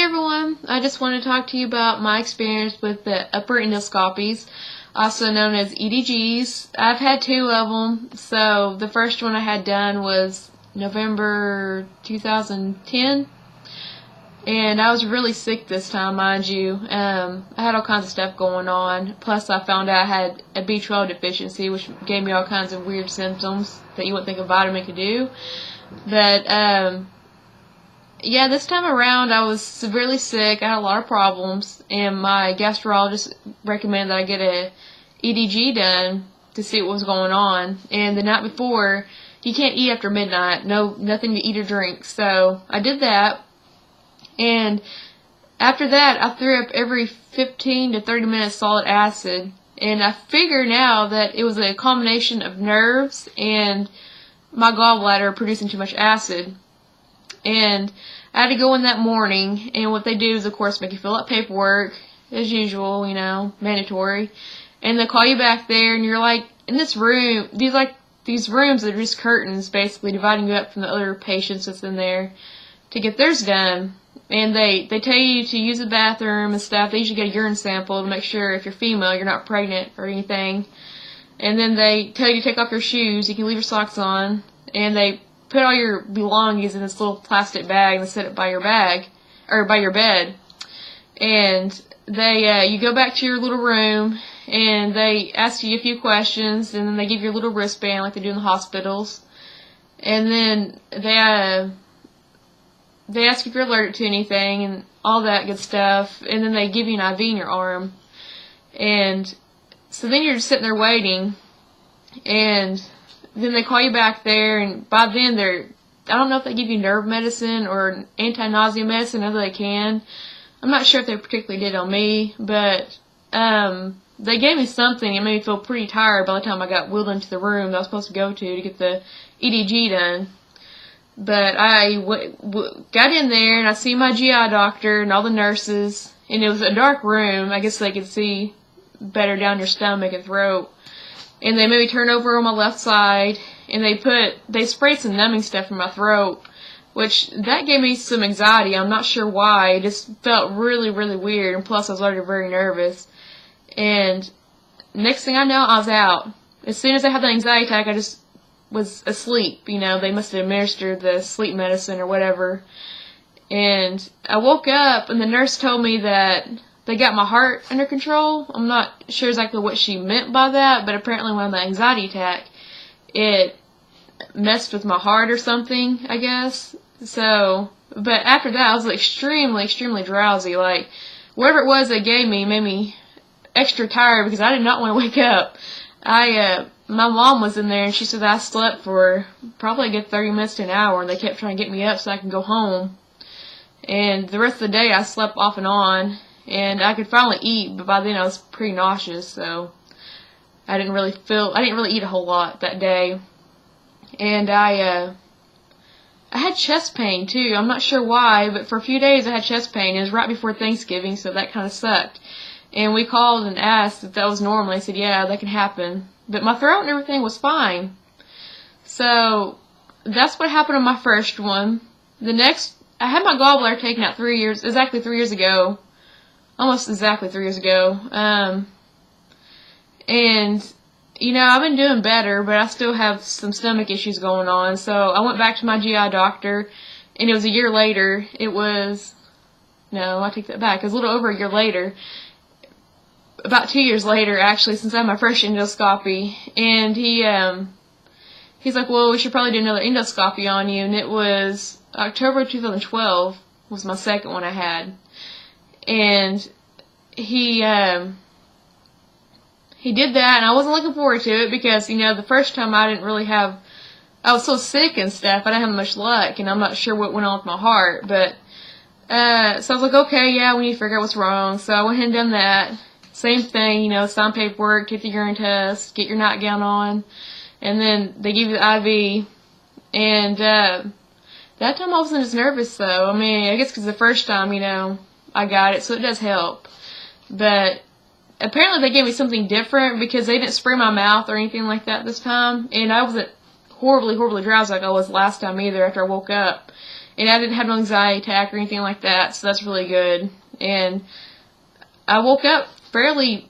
everyone, I just want to talk to you about my experience with the upper endoscopies, also known as EDGs. I've had 2 of them. So the first one I had done was November 2010, and I was really sick this time, mind you. I had all kinds of stuff going on, plus I found out I had a B12 deficiency, which gave me all kinds of weird symptoms that you wouldn't think a vitamin could do. But yeah, this time around I was severely sick. I had a lot of problems, and my gastrologist recommended that I get a EDG done to see what was going on. And the night before, you can't eat after midnight, nothing to eat or drink. So I did that, and after that I threw up every 15 to 30 minutes solid acid. And I figure now that it was a combination of nerves and my gallbladder producing too much acid. And I had to go in that morning, and what they do is, of course, make you fill out paperwork, as usual, mandatory. And they call you back there, and you're like in this room, these rooms that are just curtains, basically, dividing you up from the other patients that's in there to get theirs done. And they tell you to use the bathroom and stuff. They usually get a urine sample to make sure if you're female, you're not pregnant or anything. And then they tell you to take off your shoes. You can leave your socks on, and they put all your belongings in this little plastic bag and set it by your bag, or by your bed. And they, you go back to your little room, and they ask you a few questions, and then they give you a little wristband like they do in the hospitals. And then they ask if you're allergic to anything and all that good stuff. And then they give you an IV in your arm. And so then you're just sitting there waiting, and then they call you back there, and by then I don't know if they give you nerve medicine or anti-nausea medicine, I know they can. I'm not sure if they particularly did on me, but they gave me something. It made me feel pretty tired by the time I got wheeled into the room that I was supposed to go to get the EDG done. But I got in there, and I see my GI doctor and all the nurses, and it was a dark room. I guess they could see better down your stomach and throat. And they made me turn over on my left side, and they sprayed some numbing stuff in my throat, which that gave me some anxiety. I'm not sure why. It just felt really, really weird, and plus I was already very nervous. And next thing I know, I was out. As soon as I had the anxiety attack, I just was asleep. They must have administered the sleep medicine or whatever. And I woke up, and the nurse told me that they got my heart under control. I'm not sure exactly what she meant by that, but apparently when I had the anxiety attack, it messed with my heart or something, I guess. So, but after that, I was extremely, extremely drowsy. Like, whatever it was they gave me made me extra tired because I did not want to wake up. My mom was in there, and she said that I slept for probably a good 30 minutes to an hour, and they kept trying to get me up so I could go home. And the rest of the day, I slept off and on. And I could finally eat, but by then I was pretty nauseous, so I didn't really eat a whole lot that day. And I had chest pain too. I'm not sure why, but for a few days I had chest pain. It was right before Thanksgiving, so that kind of sucked. And we called and asked if that was normal. They said, yeah, that can happen. But my throat and everything was fine. So that's what happened on my first one. I had my gallbladder taken out exactly 3 years ago. Almost exactly 3 years ago. And, I've been doing better, but I still have some stomach issues going on. So I went back to my GI doctor, and it was a year later. No, I take that back. It was a little over a year later. About 2 years later, actually, since I had my first endoscopy. And he's like, well, we should probably do another endoscopy on you. And it was October 2012 was my second one I had. And he did that, and I wasn't looking forward to it because, the first time I was so sick and stuff, I didn't have much luck, and I'm not sure what went on with my heart, but, so I was like, okay, yeah, we need to figure out what's wrong, so I went ahead and done that. Same thing, sign paperwork, take the urine test, get your nightgown on, and then they give you the IV, and, that time I wasn't as nervous, though. I guess because the first time, I got it, so it does help. But apparently they gave me something different because they didn't spray my mouth or anything like that this time. And I wasn't horribly, horribly drowsy like I was last time either after I woke up. And I didn't have no anxiety attack or anything like that, so that's really good. And I woke up fairly,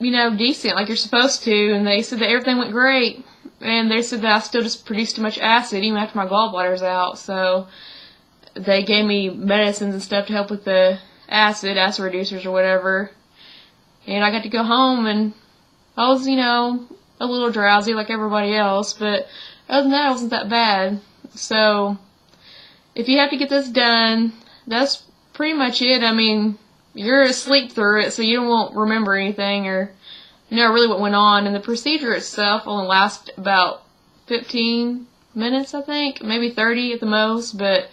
decent, like you're supposed to, and they said that everything went great. And they said that I still just produced too much acid even after my gallbladder's out, so they gave me medicines and stuff to help with the acid reducers or whatever. And I got to go home, and I was, a little drowsy like everybody else, but other than that, it wasn't that bad. So, if you have to get this done, that's pretty much it. I mean, you're asleep through it, so you won't remember anything or know really what went on. And the procedure itself only lasts about 15 minutes, I think, maybe 30 at the most, but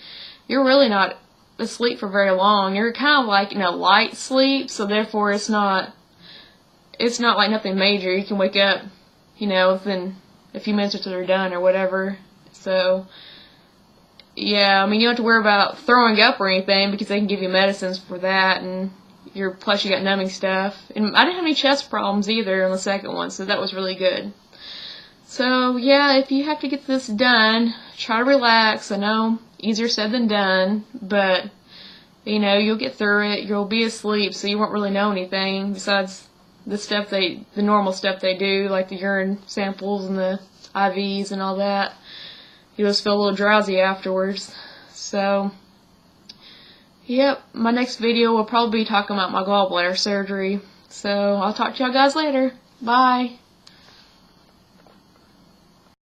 you're really not asleep for very long. You're kind of like in a light sleep, so therefore it's not like nothing major. You can wake up, within a few minutes after they're done or whatever. So, yeah, I mean, you don't have to worry about throwing up or anything because they can give you medicines for that, and plus you got numbing stuff. And I didn't have any chest problems either on the second one, so that was really good. So, yeah, if you have to get this done, try to relax. I know, easier said than done, but, you'll get through it. You'll be asleep, so you won't really know anything besides the normal stuff they do, like the urine samples and the IVs and all that. You just feel a little drowsy afterwards. So, yep, my next video will probably be talking about my gallbladder surgery. So, I'll talk to y'all guys later. Bye.